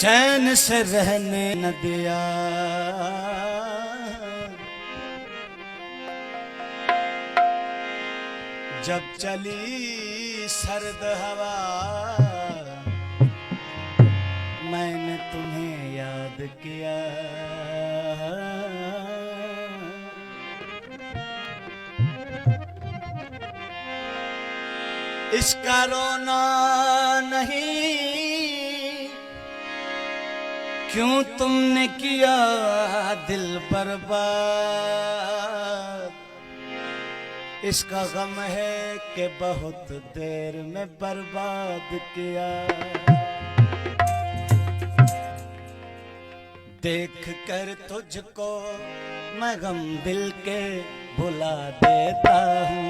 चैन से रहने न दिया, जब चली सर्द हवा मैंने तुम्हें याद किया। इसका रोना नहीं क्यों तुमने किया दिल बर्बाद, इसका गम है कि बहुत देर में बर्बाद किया। देख कर तुझको मैं गम दिल के भुला देता हूँ,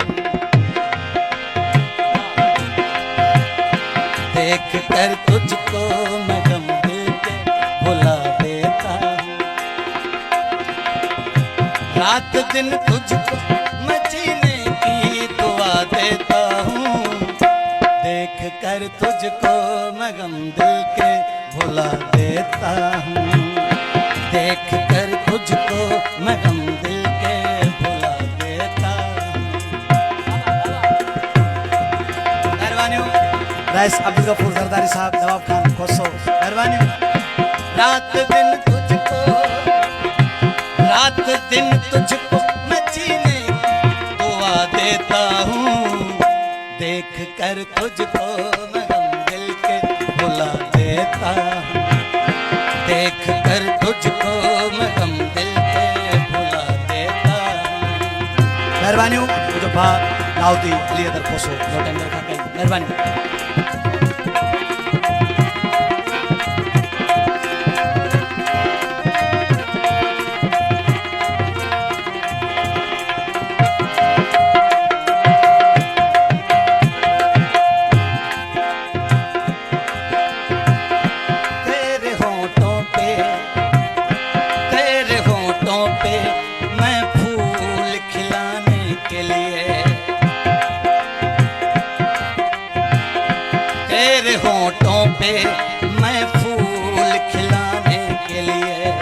देख कर तुझको मैं गम दिल के भुला देता हूँ। रात दिन तुझको मैं जीने की दुआ देता हूँ, देख कर तुझको मैं गम दिल के भुला देता हूँ, देख कर तुझको मैं गम दिल के भुला देता हूँ। मेहरबानी हो राइस अब्दुल गफूर जरदारी साहब, नवाब खान खोसो, मेहरबानी हो। रात दिन तुझको मैं जीने की दुआ देता हूँ, देख कर तुझको मैं गम दिल के भुला देता हूँ, देख कर तुझको मैं गम दिल के भुला देता हूँ। मेहरबानी हो मुझे बात नाउदी अली अदर पोसो जो टेंडर खा गई, मेहरबानी। तेरे होठों पे मैं फूल खिलाने के लिए,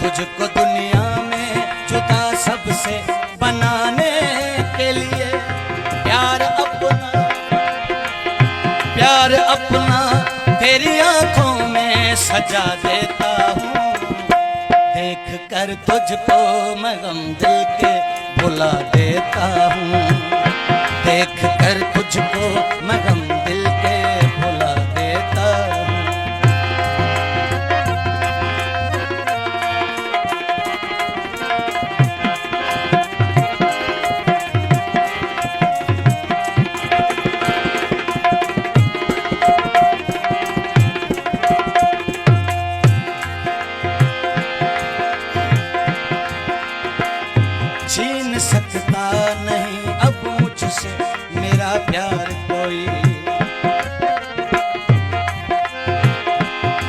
तुझको दुनिया में जुदा सबसे बनाने के लिए, प्यार अपना तेरी आंखों में सजा देता हूँ, देख कर तुझको मैं गम दिल के भुला देता हूँ, देख कर तुझको मैं गम दिल के भुला देता हूँ। छीन सकता नहीं अब मुझसे मेरा प्यार कोई,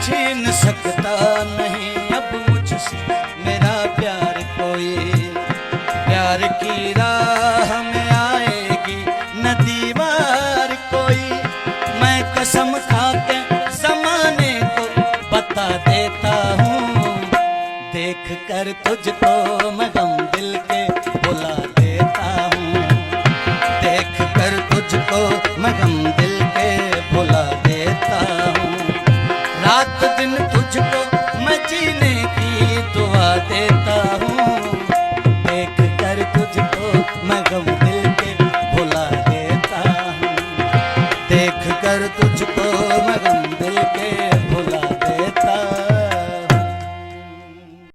छीन सकता नहीं अब मुझसे मेरा प्यार कोई, प्यार की राह में आएगी न दीवार कोई, मैं कसम खा के ज़माने को बता देता हूँ, देख कर तुझको मैं गम दिल के भुला देता हूँ, देख कर तुझको मैं गम दिल के भुला देता हूँ। रात दिन तुझको मैं जीने की दुआ देता हूँ,